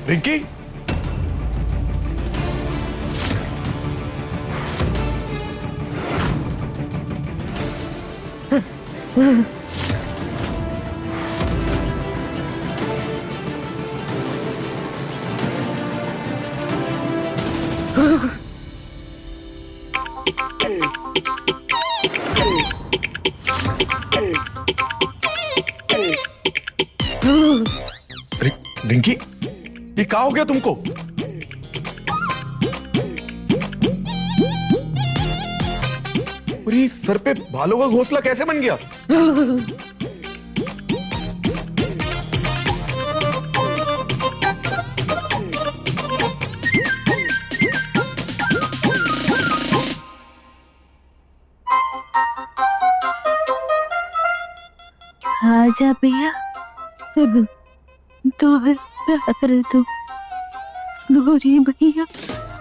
रिंकी, रिंकी, ये क्या हो गया तुमको? और ये सर पे बालों का घोंसला कैसे बन गया? आजा भैया, तो प्यार दो, गोरी भैया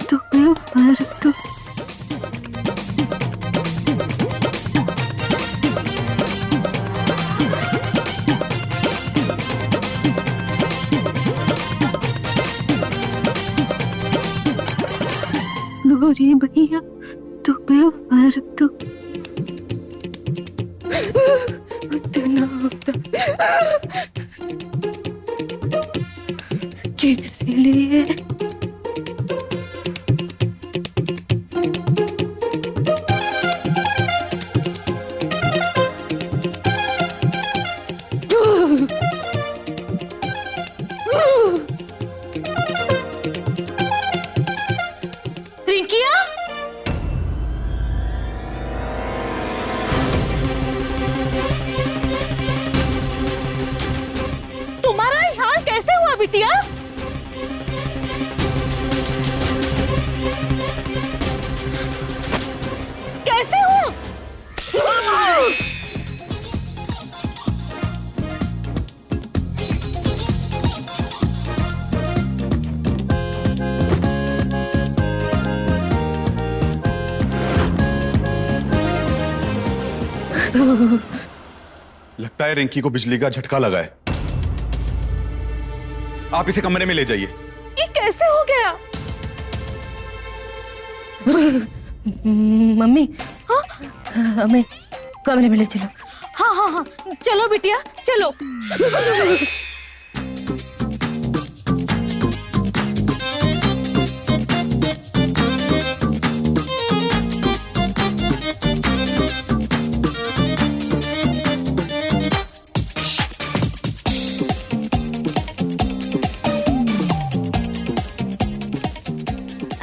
तो प्यार दो। गोरी भैया तो प्यार दो। जिसलिए रिंकिया, तुम्हारा ये हाल कैसे हुआ बिटिया? कैसे हुआ? लगता है रिंकी को बिजली का झटका लगा है। आप इसे कमरे में ले जाइए। ये कैसे हो गया? मम्मी, हाँ हमें कमरे में ले चलो। हाँ हाँ हाँ, चलो बिटिया चलो।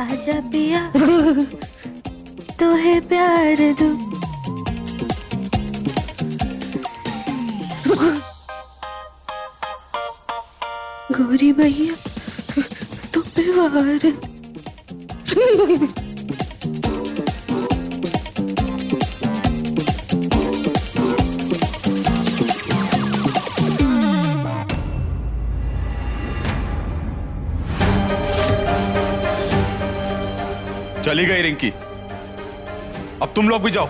आजा पिया तो है प्यार दो। गोरी भैया तो प्यार। चली गई रिंकी, अब तुम लोग भी जाओ।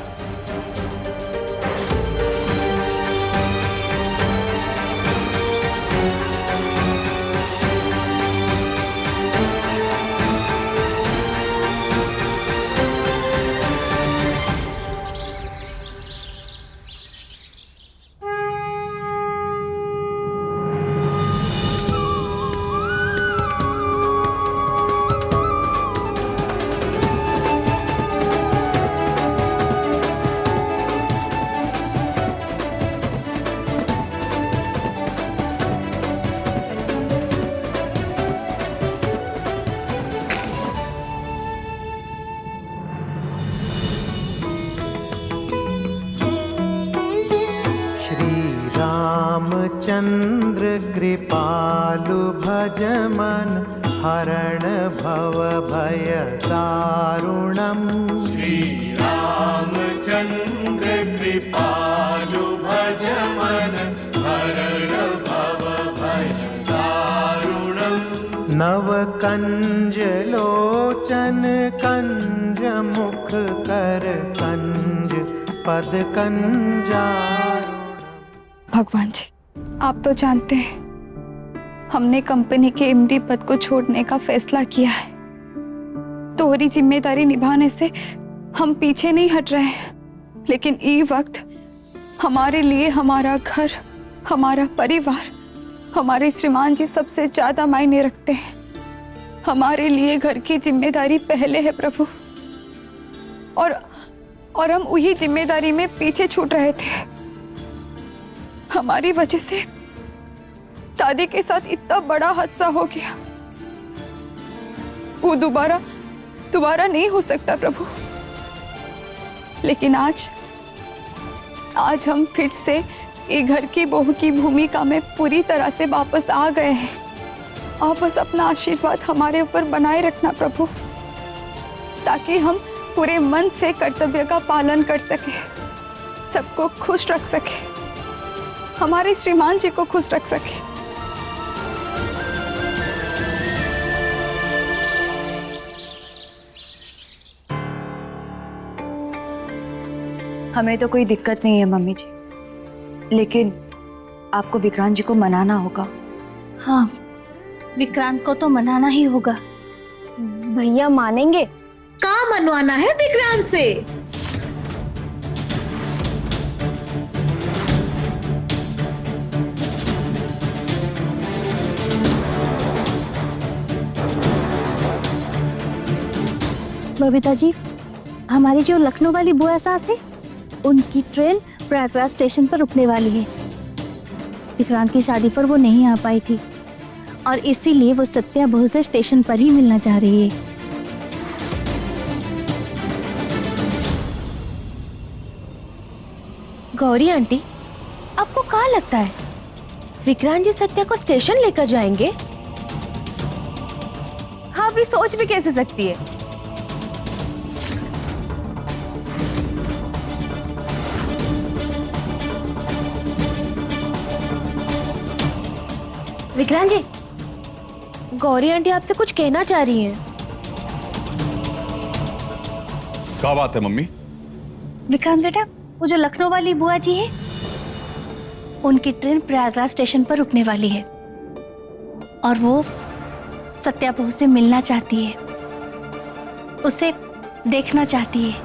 रामचंद्र कृपालु भज मन हरण भव भय दारुणम्। श्री रामचंद्र कृपालु भज मन हरण भव भय दारुणम्। नव कंज लोचन कंज मुख कर कंज पद कंजारुणम्। भगवान जी, आप तो जानते हैं हमने कंपनी के एमडी पद को छोड़ने का फैसला किया है। तोहरी जिम्मेदारी निभाने से हम पीछे नहीं हट रहे हैं, लेकिन ये वक्त हमारे लिए हमारा घर, हमारा परिवार, हमारे श्रीमान जी सबसे ज्यादा मायने रखते हैं। हमारे लिए घर की जिम्मेदारी पहले है प्रभु, और हम वही जिम्मेदारी में पीछे छूट रहे थे। हमारी वजह से दादी के साथ इतना बड़ा हादसा हो गया, वो दोबारा नहीं हो सकता प्रभु। लेकिन आज हम फिर से ये घर की बहू की भूमिका में पूरी तरह से वापस आ गए हैं। आप बस अपना आशीर्वाद हमारे ऊपर बनाए रखना प्रभु, ताकि हम पूरे मन से कर्तव्य का पालन कर सके, सबको खुश रख सके, हमारे श्रीमान जी को खुश रख सके। हमें तो कोई दिक्कत नहीं है मम्मी जी, लेकिन आपको विक्रांत जी को मनाना होगा। हाँ, विक्रांत को तो मनाना ही होगा। भैया मानेंगे? कहाँ मनवाना है विक्रांत से? बबीता जी, हमारी जो लखनऊ वाली बुआ सास है, उनकी ट्रेन प्रयागराज स्टेशन पर रुकने वाली है। विक्रांत की शादी पर वो नहीं आ पाई थी और इसीलिए वो सत्या बहू से स्टेशन पर ही मिलना चाह रही है। गौरी आंटी, आपको क्या लगता है विक्रांत जी सत्या को स्टेशन लेकर जाएंगे? हाँ, अभी सोच भी कैसे सकती है। विक्रांत जी, गौरी आंटी आपसे कुछ कहना चाह रही हैं। क्या बात है मम्मी? विक्रांत बेटा, वो जो लखनऊ वाली बुआ जी है, उनकी ट्रेन प्रयागराज स्टेशन पर रुकने वाली है और वो सत्या बहू से मिलना चाहती है, उसे देखना चाहती है।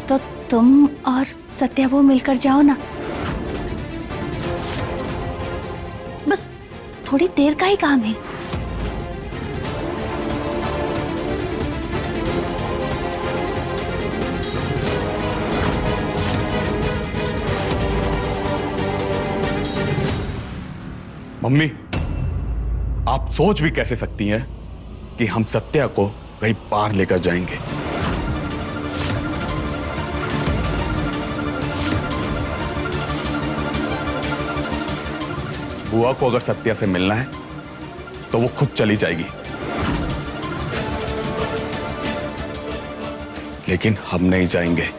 तो तुम और सत्या बहू मिलकर जाओ ना, बस थोड़ी देर का ही काम है। मम्मी, आप सोच भी कैसे सकती हैं कि हम सत्या को कहीं पार लेकर जाएंगे? बुआ को अगर सत्या से मिलना है तो वो खुद चली जाएगी, लेकिन हम नहीं जाएंगे।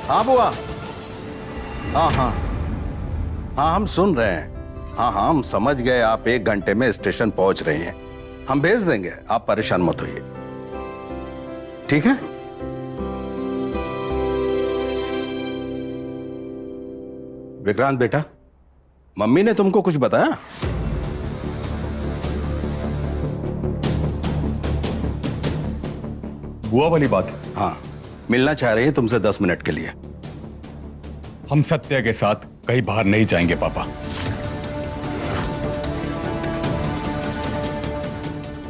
हाँ बुआ, हाँ हाँ हाँ, हम सुन रहे हैं। हाँ हाँ, हम समझ गए, आप 1 घंटे में स्टेशन पहुंच रहे हैं। हम भेज देंगे, आप परेशान मत होइए, ठीक है? विक्रांत बेटा, मम्मी ने तुमको कुछ बताया? बुआ वाली बात? हाँ, मिलना चाह रही है तुमसे 10 मिनट के लिए। हम सत्या के साथ कहीं बाहर नहीं जाएंगे पापा।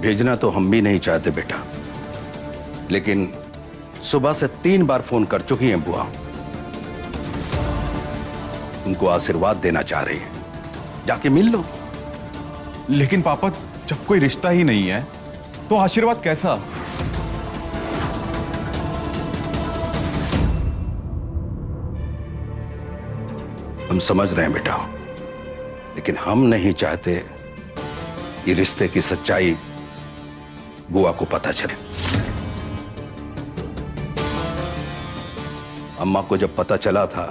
भेजना तो हम भी नहीं चाहते बेटा, लेकिन सुबह से 3 बार फोन कर चुकी हैं बुआ, तुमको आशीर्वाद देना चाह रही हैं, जाके मिल लो। लेकिन पापा, जब कोई रिश्ता ही नहीं है तो आशीर्वाद कैसा? हम समझ रहे हैं बेटा, लेकिन हम नहीं चाहते ये रिश्ते की सच्चाई बुआ को पता चले। अम्मा को जब पता चला था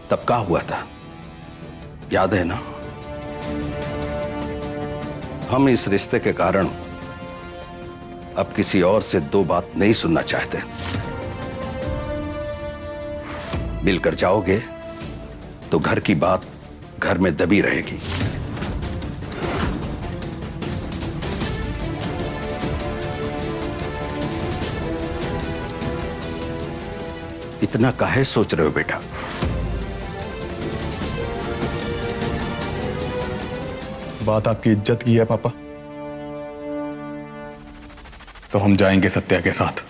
तब क्या हुआ था, याद है ना? हम इस रिश्ते के कारण अब किसी और से दो बात नहीं सुनना चाहते। मिलकर जाओगे तो घर की बात घर में दबी रहेगी। इतना काहे सोच रहे हो बेटा? बात आपकी इज्जत की है पापा, तो हम जाएंगे सत्या के साथ।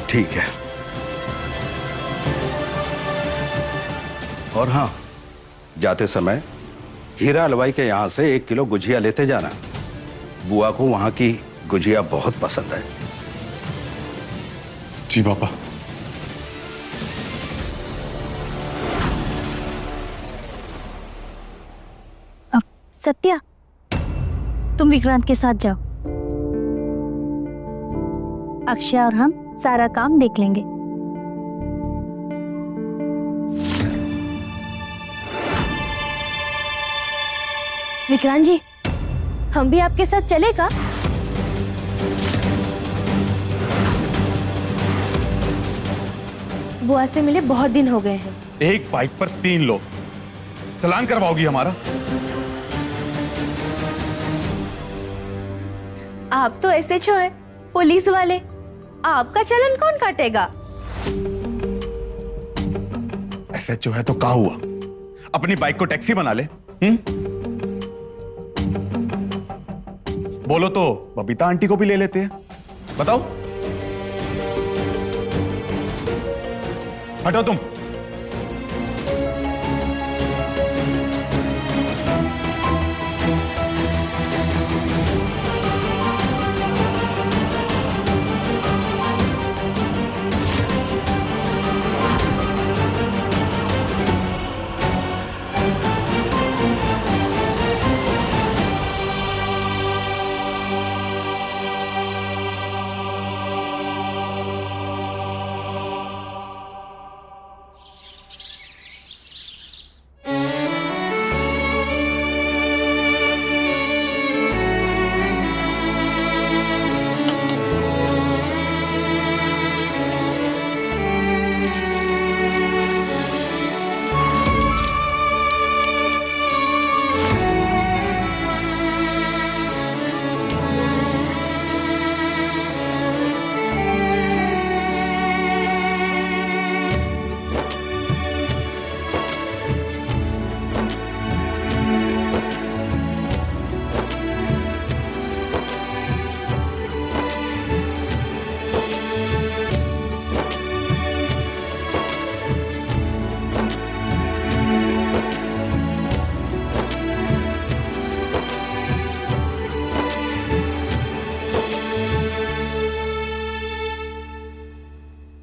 ठीक है। और हाँ, जाते समय हीरा हलवाई के यहां से 1 किलो गुजिया लेते जाना। बुआ को वहां की गुजिया बहुत पसंद है। जी पापा। अब सत्या, तुम विक्रांत के साथ जाओ। अक्षय और हम सारा काम देख लेंगे। विक्रांत जी, हम भी आपके साथ चलेगा? बुआ से मिले बहुत दिन हो गए हैं। एक बाइक पर 3 लोग, चालान करवाओगी हमारा? आप तो एसएचओ है, पुलिस वाले, आपका चालान कौन काटेगा? एसएचओ है तो क्या हुआ, अपनी बाइक को टैक्सी बना ले। बोलो तो बबीता आंटी को भी ले लेते हैं। बताओ, हटो तुम।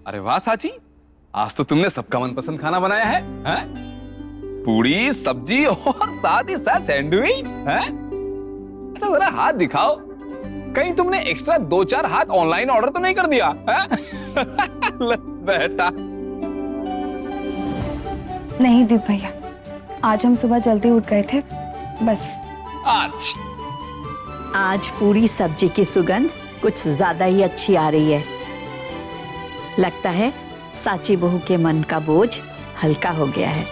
अरे वाह साची, आज तो तुमने सबका मनपसंद खाना बनाया है, हैं? पूरी सब्जी और साथ ही साथ सैंडविच, हैं? अच्छा जरा हाथ दिखाओ, कहीं तुमने एक्स्ट्रा 2-4 हाथ ऑनलाइन ऑर्डर तो नहीं कर दिया, हैं? बेटा। नहीं दीप भैया, आज हम सुबह जल्दी उठ गए थे, बस। आज पूरी सब्जी की सुगंध कुछ ज्यादा ही अच्छी आ रही है। लगता है साची बहू के मन का बोझ हल्का हो गया है।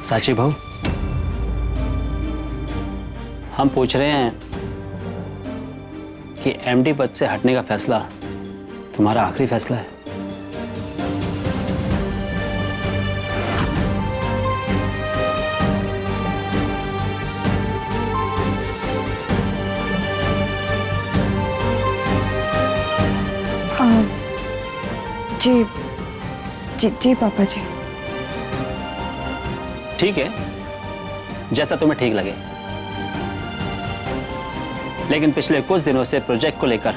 साची बहू, हम पूछ रहे हैं कि एमडी पद से हटने का फैसला तुम्हारा आखिरी फैसला है? जी जी जी पापा जी। ठीक है, जैसा तुम्हें ठीक लगे, लेकिन पिछले कुछ दिनों से प्रोजेक्ट को लेकर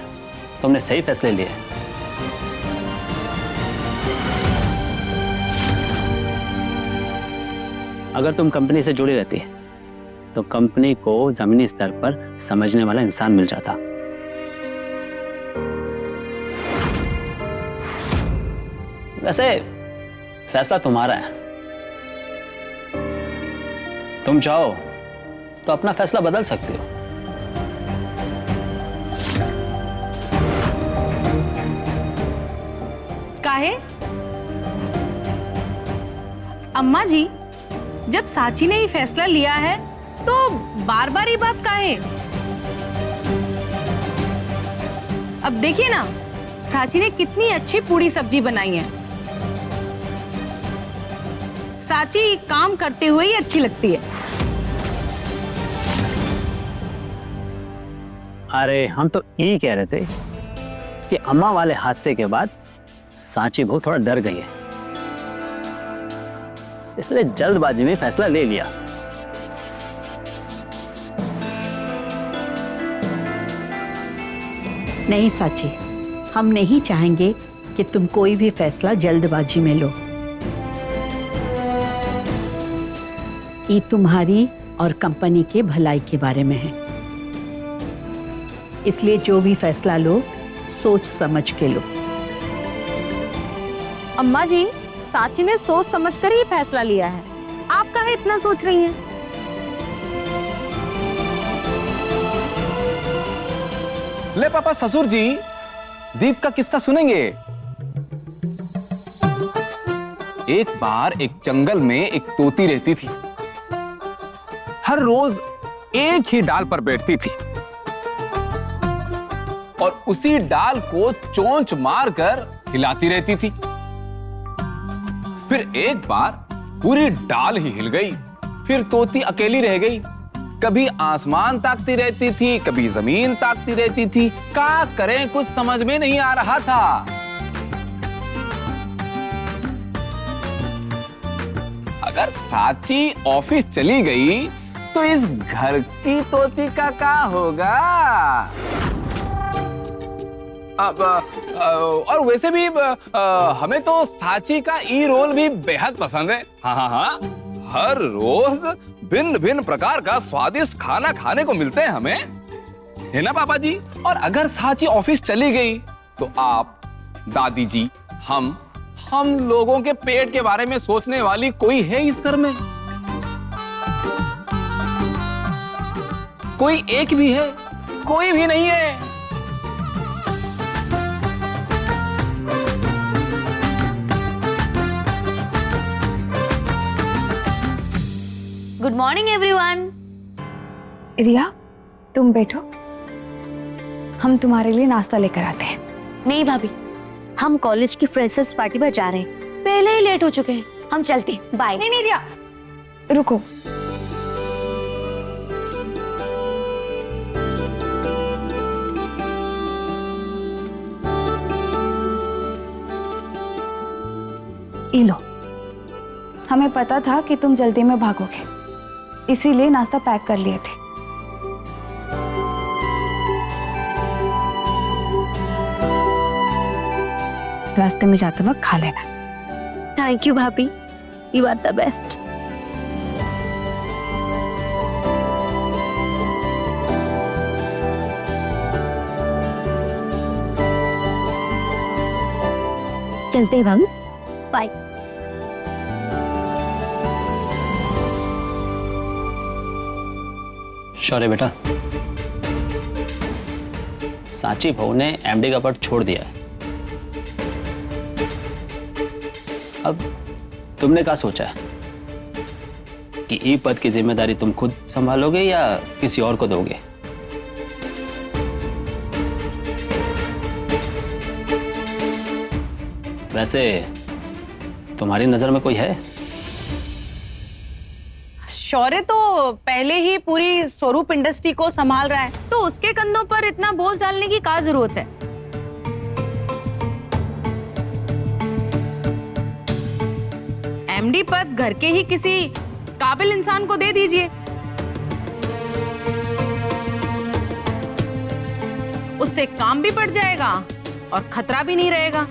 तुमने सही फैसले लिए। अगर तुम कंपनी से जुड़ी रहती तो कंपनी को जमीनी स्तर पर समझने वाला इंसान मिल जाता। वैसे फैसला तुम्हारा है, तुम चाहो तो अपना फैसला बदल सकते हो। काहे? अम्मा जी, जब साची ने ये फैसला लिया है तो बार बार ये बात काहे? अब देखिए ना, साची ने कितनी अच्छी पूरी सब्जी बनाई है। साची काम करते हुए ही अच्छी लगती है। अरे हम तो यही कह रहे थे कि अम्मा वाले हादसे के बाद सांची बहू थोड़ा डर गई है, इसलिए जल्दबाजी में फैसला ले लिया। नहीं साची, हम नहीं चाहेंगे कि तुम कोई भी फैसला जल्दबाजी में लो। ये तुम्हारी और कंपनी के भलाई के बारे में है, इसलिए जो भी फैसला लो सोच समझ के लो। अम्मा जी, साची ने सोच समझकर ही फैसला लिया है, आप काहे इतना सोच रही हैं? ले पापा, ससुर जी दीप का किस्सा सुनेंगे। एक बार एक जंगल में एक तोती रहती थी। हर रोज एक ही डाल पर बैठती थी और उसी डाल को चोंच मारकर हिलाती रहती थी। फिर एक बार पूरी डाल ही हिल गई। फिर तोती अकेली रह गई। कभी आसमान ताकती रहती थी, कभी जमीन ताकती रहती थी। क्या करें, कुछ समझ में नहीं आ रहा था। अगर साची ऑफिस चली गई तो इस घर की तोती का क्या होगा? और वैसे भी हमें तो साची का ई रोल भी बेहद पसंद है। हाँ हाँ हाँ, हर रोज भिन्न भिन्न प्रकार का स्वादिष्ट खाना खाने को मिलते हैं हमें, है ना पापा जी? और अगर साची ऑफिस चली गई तो आप, दादी जी, हम लोगों के पेट के बारे में सोचने वाली कोई है इस घर में? कोई एक भी है? कोई भी नहीं है। Good morning everyone. रिया, तुम बैठो, हम तुम्हारे लिए नाश्ता लेकर आते हैं। नहीं भाभी, हम कॉलेज की फ्रेशर्स पार्टी पर जा रहे हैं, पहले ही लेट हो चुके हैं, हम चलते हैं, बाय। नहीं नहीं रिया, रुको। ये लो, हमें पता था कि तुम जल्दी में भागोगे, इसीलिए नाश्ता पैक कर लिए थे। रास्ते में जाते वक्त खा लेना। थैंक यू भाभी, यू आर द बेस्ट। चलते हैं भाभी, बाय। शौर्य बेटा, सांची बहू ने एमडी का पद छोड़ दिया है। अब तुमने क्या सोचा है कि ई पद की जिम्मेदारी तुम खुद संभालोगे या किसी और को दोगे? वैसे तुम्हारी नजर में कोई है? शौर्य तो पहले ही पूरी स्वरूप इंडस्ट्री को संभाल रहा है, तो उसके कंधों पर इतना बोझ डालने की क्या जरूरत है? एमडी पद घर के ही किसी काबिल इंसान को दे दीजिए, उससे काम भी बढ़ जाएगा और खतरा भी नहीं रहेगा।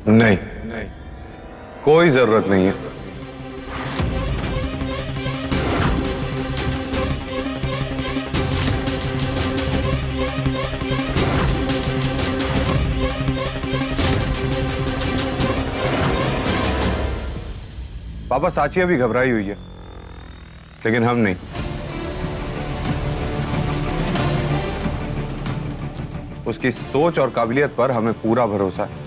नहीं, कोई जरूरत नहीं है। पापा, साची अभी घबराई हुई है, लेकिन हम नहीं। उसकी सोच और काबिलियत पर हमें पूरा भरोसा है।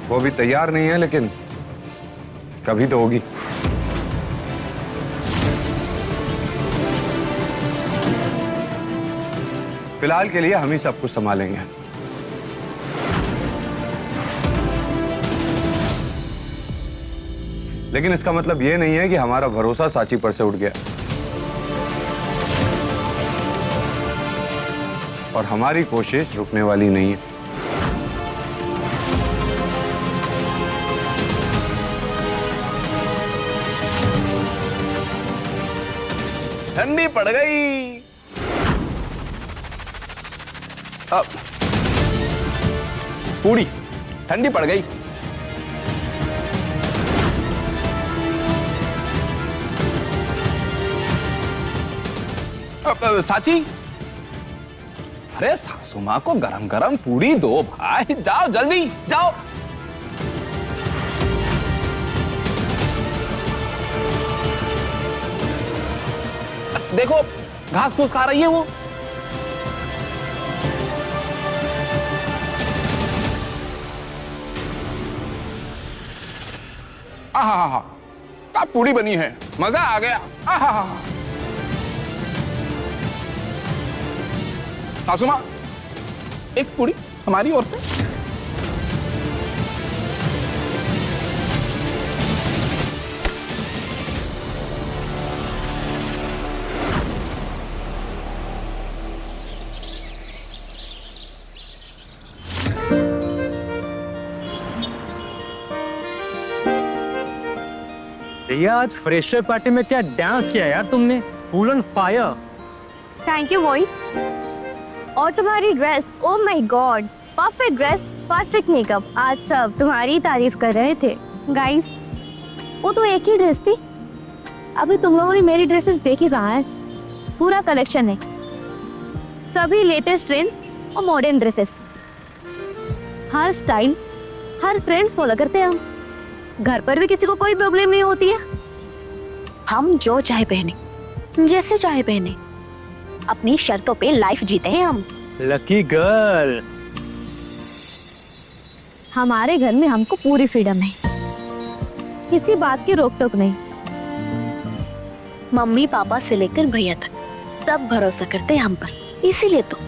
वो भी तैयार नहीं है, लेकिन कभी तो होगी। फिलहाल के लिए हम ही सब कुछ संभालेंगे। लेकिन इसका मतलब यह नहीं है कि हमारा भरोसा साची पर से उठ गया। और हमारी कोशिश रुकने वाली नहीं है। ठंडी पड़ गई। अब पूरी ठंडी पड़ गई। अब साची, अरे सासू माँ को गरम गरम पूरी दो भाई, जाओ जल्दी जाओ। देखो घास फूस खा रही है वो। आहा, क्या पूरी बनी है, मजा आ गया। आहा, सासू माँ, एक पूरी हमारी ओर से। भैया, आज फ्रेशर पार्टी में क्या डांस किया यार तुमने, full on fire. Thank you मोई। और तुम्हारी dress, oh my God, perfect dress, perfect makeup. आज सब तुम्हारी तारीफ कर रहे थे। गाइस, वो तो एक ही ड्रेस थी। अभी तुम लोगों ने मेरी ड्रेसेस देखी कहाँ है? पूरा कलेक्शन है, सभी लेटेस्ट ट्रेंड्स और मॉडर्न ड्रेसेस। हर स्टाइल, हर ट्रेंड्स फॉलो करते हैं हम। घर पर भी किसी को कोई प्रॉब्लम नहीं होती है। हम जो चाहे पहने, जैसे चाहे पहने, अपनी शर्तों पे लाइफ जीते हैं हम। Lucky girl. हमारे घर में हमको पूरी फ्रीडम है, किसी बात की रोक टोक नहीं। मम्मी पापा से लेकर भैया तक सब भरोसा करते हैं हम पर, इसीलिए तो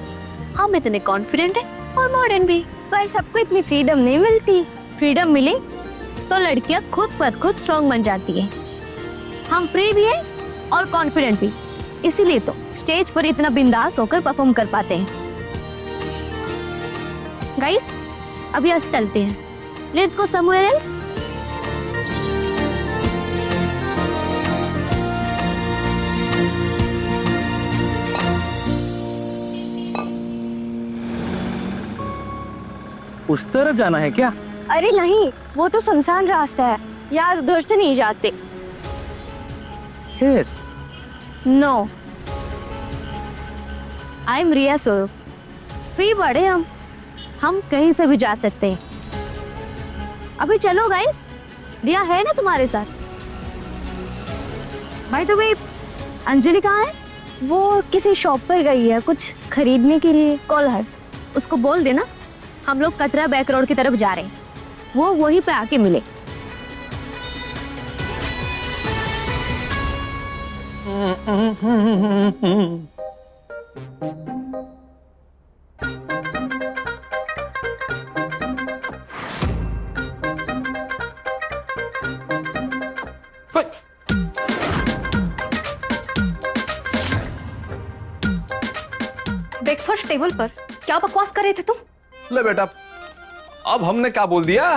हम इतने कॉन्फिडेंट हैं और मॉडर्न भी। पर सबको इतनी फ्रीडम नहीं मिलती। फ्रीडम मिले तो लड़कियां खुद पर खुद स्ट्रॉन्ग बन जाती है। हम फ्री भी हैं और कॉन्फिडेंट भी, इसीलिए तो स्टेज पर इतना बिंदास होकर परफॉर्म कर पाते हैं। गाइस, अभी आज चलते हैं। Let's go somewhere else. उस तरफ जाना है क्या? अरे नहीं, वो तो सुनसान रास्ता है, यार उधर से नहीं जाते। Yes. नो, आई एम रिया स्वरूप। फ्री बर्ड है हम कहीं से भी जा सकते हैं। अभी चलो गाइस, रिया है ना तुम्हारे साथ? भाई तो भाई, अंजलि कहाँ है? वो किसी शॉप पर गई है कुछ खरीदने के लिए। कॉल हर, उसको बोल देना हम लोग कटरा बैक रोड की तरफ जा रहे हैं, वो वहीं पे आके मिले। ब्रेकफास्ट टेबल पर क्या बकवास कर रहे थे तुम? ले बेटा, अब हमने क्या बोल दिया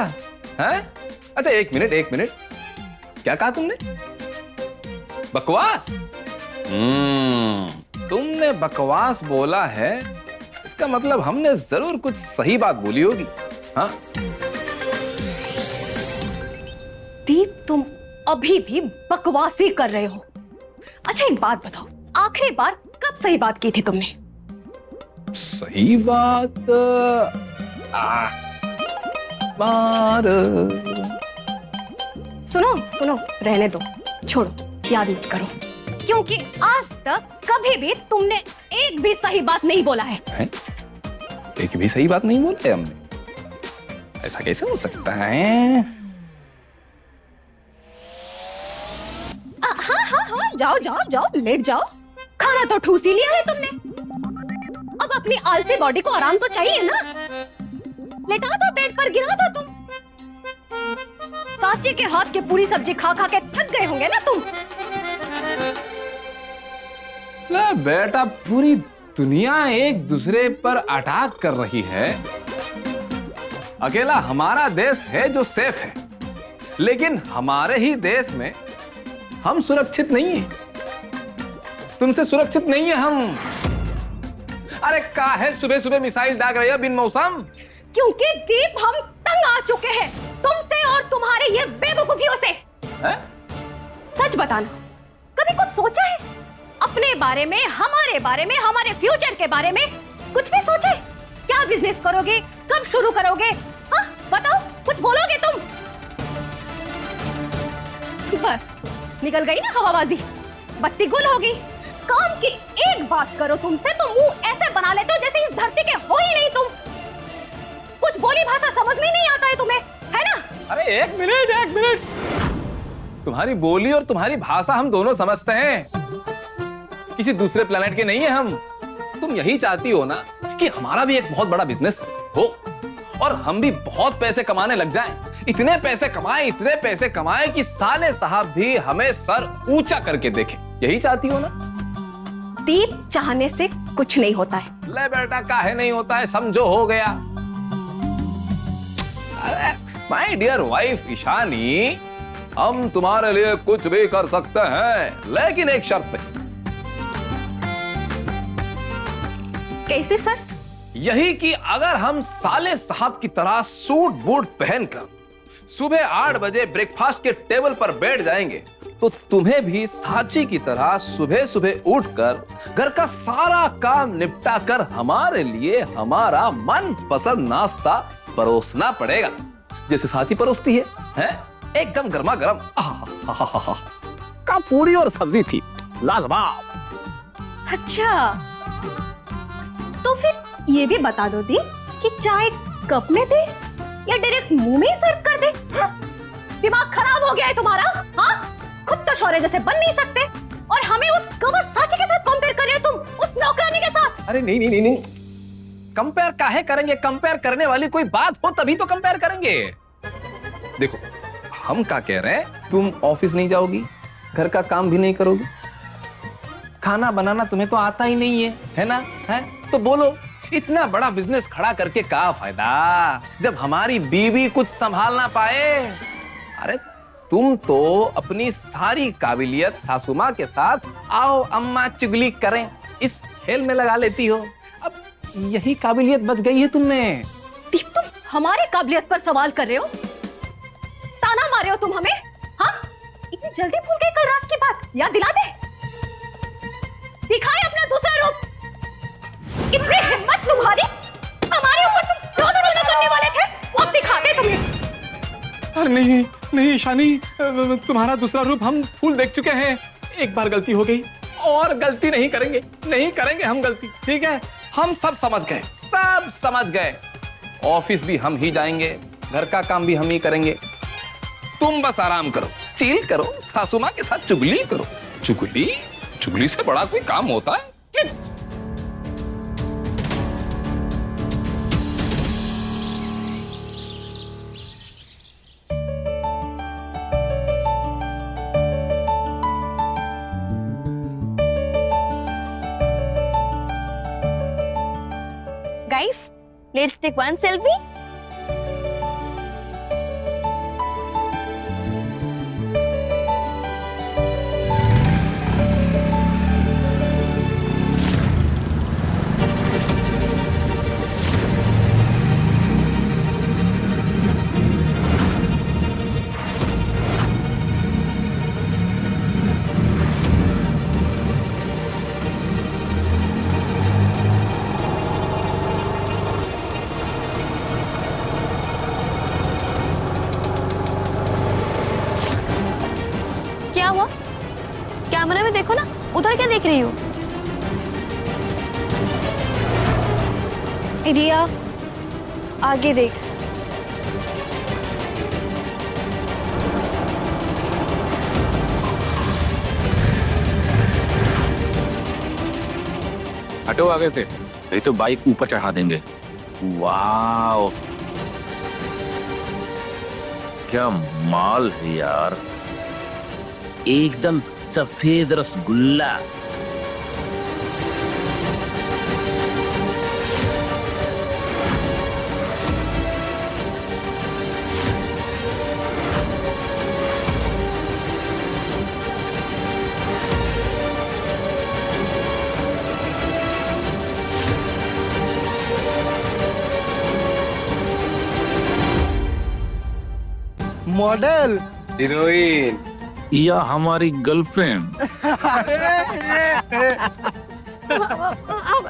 है? अच्छा एक मिनट, क्या कहा तुमने? बकवास? तुमने बकवास बोला है, इसका मतलब हमने जरूर कुछ सही बात बोली होगी। हाँ दीप, तुम अभी भी बकवास ही कर रहे हो। अच्छा एक बात बताओ, आखिरी बार कब सही बात की थी तुमने? सही बात बार सुनो सुनो, रहने दो, छोड़ो, याद मत करो, क्योंकि आज तक कभी भी तुमने एक भी सही बात नहीं बोला है। एक भी सही बात नहीं बोला है हमने? ऐसा कैसे हो सकता है? हाँ हाँ हाँ, जाओ जाओ जाओ, लेट जाओ। खाना तो ठूस ही लिया है तुमने, अब अपनी आलसी बॉडी को आराम तो चाहिए ना। लेटा था बेड पर, गिरा था तुम। साची के हाथ की पूरी सब्जी खा खा के थक गए होंगे ना तुम। ले बेटा, पूरी दुनिया एक दूसरे पर अटैक कर रही है, अकेला हमारा देश है जो सेफ है, लेकिन हमारे ही देश में हम सुरक्षित नहीं है, तुमसे सुरक्षित नहीं है हम। अरे काहे सुबह सुबह मिसाइल दाग रही है बिन मौसम? क्योंकि दीप, हम तंग आ चुके हैं तुमसे और तुम्हारे ये बेवकूफियों से। सच बताना, कभी कुछ सोचा है अपने बारे में, हमारे बारे में, हमारे फ्यूचर के बारे में? कुछ भी सोचा है? क्या बिजनेस करोगे, कब शुरू करोगे? हाँ बताओ, कुछ बोलोगे तुम? बस निकल गई ना हवाबाजी, बत्ती गुल होगी। काम की एक बात करो तुमसे तो मुंह ऐसे बना लेते हो जैसे इस धरती के हो ही नहीं तुम। कुछ बोली भाषा समझ में नहीं आता है तुम्हें, है ना? अरे एक मिनट, तुम्हारी बोली और तुम्हारी भाषा हम दोनों समझते हैं, किसी दूसरे प्लेनेट के नहीं है हम। तुम यही चाहती हो ना कि हमारा भी एक बहुत बड़ा बिजनेस हो और हम भी बहुत पैसे कमाने लग जाएं। इतने पैसे कमाएं कि साले साहब भी हमें सर ऊंचा करके देखें। यही चाहती हो ना? दीप, चाहने से कुछ नहीं होता है। ले बेटा, काहे नहीं होता है, समझो हो गया। अरे माय डियर वाइफ ईशानी, हम तुम्हारे लिए कुछ भी कर सकते हैं, लेकिन एक शर्त पे। कैसी शर्त? यही कि अगर हम साले साहब की तरह सूट बूट पहनकर सुबह 8 बजे ब्रेकफास्ट के टेबल पर बैठ जाएंगे, तो तुम्हें भी साची की तरह सुबह सुबह उठकर घर का सारा काम निपटा कर हमारे लिए हमारा मनपसंद नाश्ता परोसना पड़ेगा, जैसे साची परोसती है, हैं? एकदम गर्मा गर्म का पूरी और सब्जी थी, लाजवाब। अच्छा, तो फिर ये भी बता दो दी कि चाय कप में दे या डायरेक्ट मुंह में सर्व कर दे? दिमाग खराब हो गया है तुम्हारा? हाँ, खुद तो शौर्य जैसे बन नहीं सकते और हमें उस गवर साची के साथ कंपेयर कर रहे हो तुम, उस नौकरानी के साथ। अरे नहीं, कंपेयर काहे करेंगे? कंपेयर करने वाली कोई बात हो तभी तो कंपेयर करेंगे। देखो, हम क्या कह रहे हैं, तुम ऑफिस नहीं जाओगी, घर का काम भी नहीं करोगी, खाना बनाना तुम्हें तो आता ही नहीं है ना? है तो बोलो, इतना बड़ा बिजनेस खड़ा करके क्या फायदा जब हमारी बीवी कुछ संभाल ना पाए? अरे तुम तो अपनी सारी काबिलियत सासू माँ के साथ आओ अम्मा चुगली करें इस खेल में लगा लेती हो। अब यही काबिलियत बच गई है तुमने। दीप, तुम हमारे काबिलियत पर सवाल कर रहे हो? ताना मार रहे हो तुम हमें? हाँ, इतनी जल्दी भूल गए कल रात की बात? याद दिला दे, दिखाए अपना दूसरा रूप। इतनी हिम्मत तुम्हारी, हमारे ऊपर तुम क्रोध करने वाले थे, वो अब दिखाते तुम्हें। अरे नहीं ईशानी, तुम्हारा दूसरा रूप हम फूल देख चुके हैं। एक बार गलती हो गई और गलती नहीं करेंगे हम गलती, ठीक है? हम सब समझ गए। ऑफिस भी हम ही जाएंगे, घर का काम भी हम ही करेंगे। तुम बस आराम करो, चिल करो, सासू माँ के साथ चुगली करो। चुगली से बड़ा कोई काम होता है? Guys, let's take one selfie. देखो ना, उधर क्या देख रही हो? रिया, आगे देख। हटो आगे से, नहीं तो बाइक ऊपर चढ़ा देंगे। वाह, क्या माल है यार, एकदम सफेद रसगुल्ला। मॉडल, हीरोइन या हमारी गर्लफ्रेंड?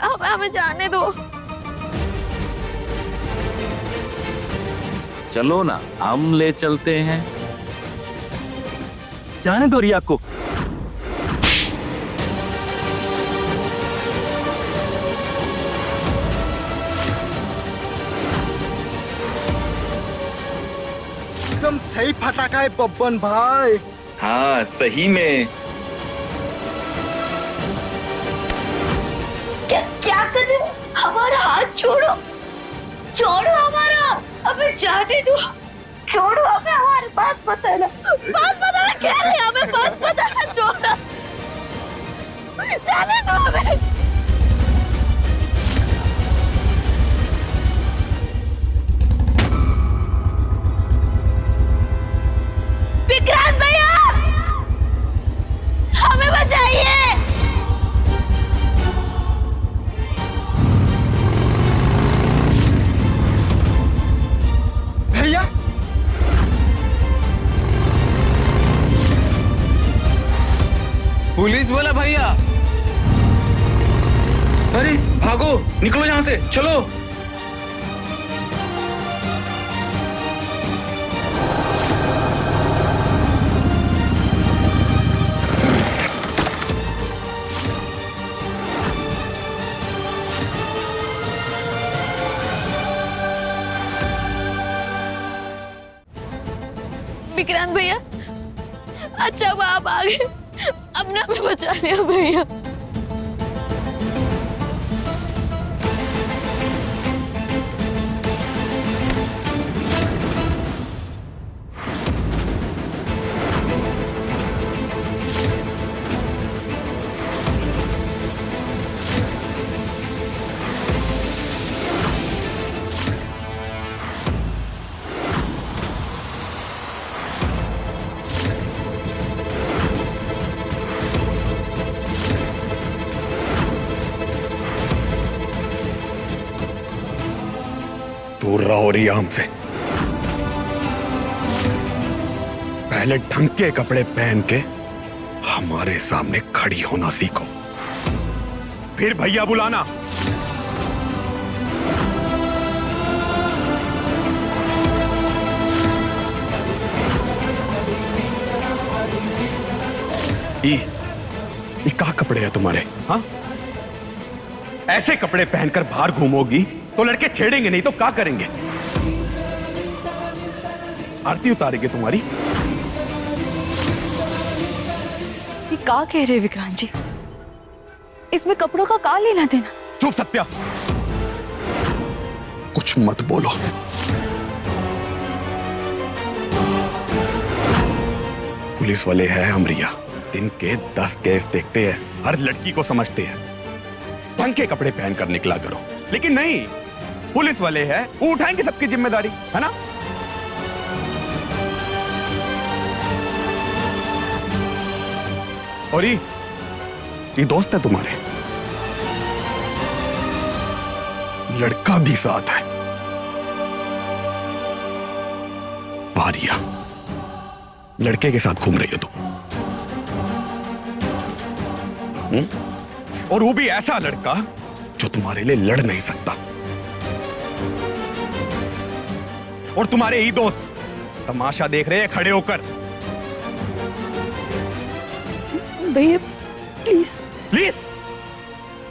अब हमें जाने दो। चलो ना, हम ले चलते हैं। जाने दो रिया को। एकदम सही फटाका है पप्पन भाई। हाँ सही में। क्या कर रहे हो? हमारा हाथ छोड़ो, छोड़ो हमारा, हमें जाने दो, छोड़ो हमें, हमारी बात बताना, बात बताना कह रहे हैं, हमें बात बताना, छोड़ो, जाने दो हमें। विक्रांत भैया, हमें बचाइए। भैया, पुलिस वाला भैया, अरे भागो, निकलो यहाँ से, चलो। विक्रांत भैया, अच्छा वो आप आ गए, अपना हमें बचा लिया भैया। दूर रहो रिया हमसे। पहले ढंग के कपड़े पहन के हमारे सामने खड़ी होना सीखो, फिर भैया बुलाना। ये क्या कपड़े हैं तुम्हारे? हाँ, ऐसे कपड़े पहनकर बाहर घूमोगी तो लड़के छेड़ेंगे, नहीं तो क्या करेंगे? आरती उतारेंगे तुम्हारी। ये का कह रहे विक्रांत जी? इसमें कपड़ों का का लेना देना? चुप सत्या, कुछ मत बोलो। पुलिस वाले हैं हम रिया, दिन के 10 केस देखते हैं, हर लड़की को समझते हैं। ढंग के कपड़े पहनकर निकला करो। लेकिन नहीं, पुलिस वाले हैं, वो उठाएंगे सबकी जिम्मेदारी, है ना? और ये दोस्त है तुम्हारे, लड़का भी साथ है। वारिया, लड़के के साथ घूम रही हो तुम, और वो भी ऐसा लड़का जो तुम्हारे लिए लड़ नहीं सकता। और तुम्हारे ही दोस्त तमाशा देख रहे हैं खड़े होकर। भैया, प्लीज। प्लीज?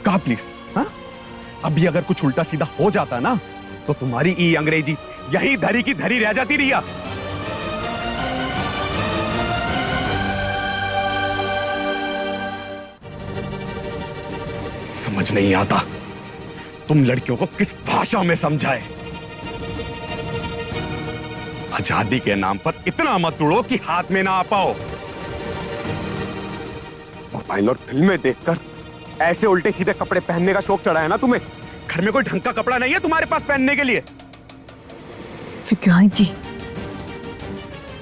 कहा प्लीज? हाँ? अभी अगर कुछ उल्टा सीधा हो जाता ना तो तुम्हारी ई अंग्रेजी यही धरी की धरी रह जाती रिया। समझ नहीं आता तुम लड़कियों को किस भाषा में समझाए। आजादी के नाम पर इतना मत उड़ो कि हाथ में ना आ पाओ। मोबाइल और फिल्में देखकर ऐसे उल्टे सीधे कपड़े पहनने का शौक चढ़ा है ना तुम्हें। घर में कोई ढंग का कपड़ा नहीं है तुम्हारे पास पहनने के लिए। विक्रांत जी,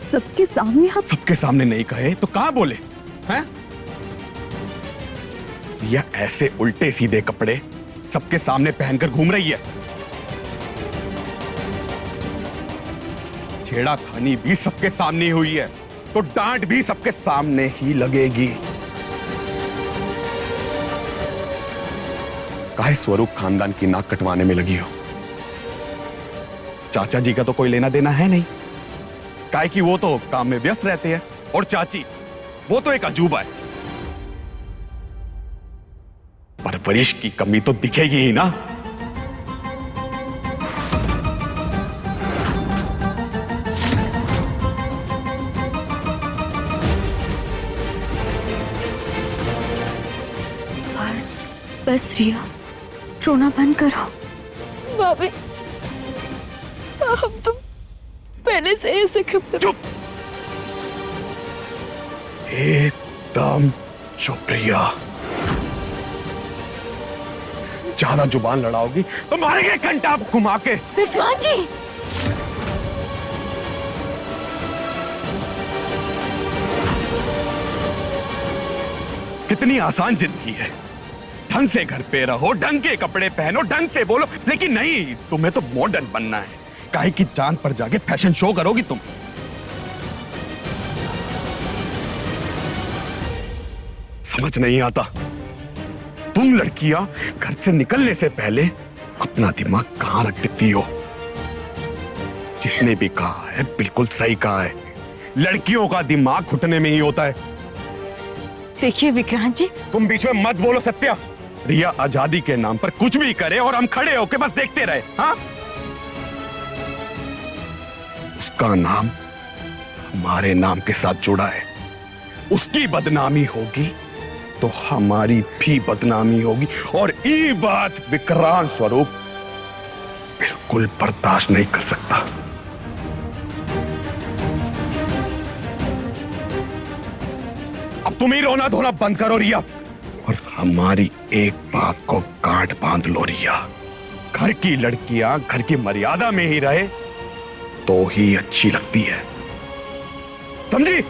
सबके सामने आप सबके सामने नहीं कहे तो कहां बोले हैं? या ऐसे उल्टे सीधे कपड़े सबके सामने पहनकर घूम रही है। छेड़ाखानी भी सबके सामने हुई है तो डांट भी सबके सामने ही लगेगी। काहे स्वरूप खानदान की नाक कटवाने में लगी हो? चाचा जी का तो कोई लेना देना है नहीं, काहे कि वो तो काम में व्यस्त रहते हैं, और चाची वो तो एक अजूबा है। परवरिश की कमी तो दिखेगी ही ना। बस बस रिया, रोना बंद करो। भाभी, अब तुम पहले से ऐसे कपड़े। चुप, एकदम चुप रिया। ज्यादा जुबान लड़ाओगी तो मारेंगे घंटा घुमा के। विक्रांत जी, कितनी आसान जिंदगी है। ढंग से घर पे रहो, ढंग के कपड़े पहनो, ढंग से बोलो, लेकिन नहीं, तुम्हें तो मॉडर्न बनना है। काहे की चांद पर जाके फैशन शो करोगी तुम। समझ नहीं आता तुम लड़कियां घर से निकलने से पहले अपना दिमाग कहां रख देती हो। जिसने भी कहा है बिल्कुल सही कहा है, लड़कियों का दिमाग घुटने में ही होता है। देखिए विक्रांत जी, तुम बीच में मत बोलो सत्या। रिया आजादी के नाम पर कुछ भी करे और हम खड़े होके बस देखते रहे। हाँ, उसका नाम हमारे नाम के साथ जुड़ा है। उसकी बदनामी होगी तो हमारी भी बदनामी होगी, और ये बात विक्रांत स्वरूप बिल्कुल बर्दाश्त नहीं कर सकता। अब तुम ही रोना धोना बंद करो रिया, और हमारी एक बात को गांठ बांध लो रिया। घर की लड़कियां घर की मर्यादा में ही रहे तो ही अच्छी लगती है, समझी?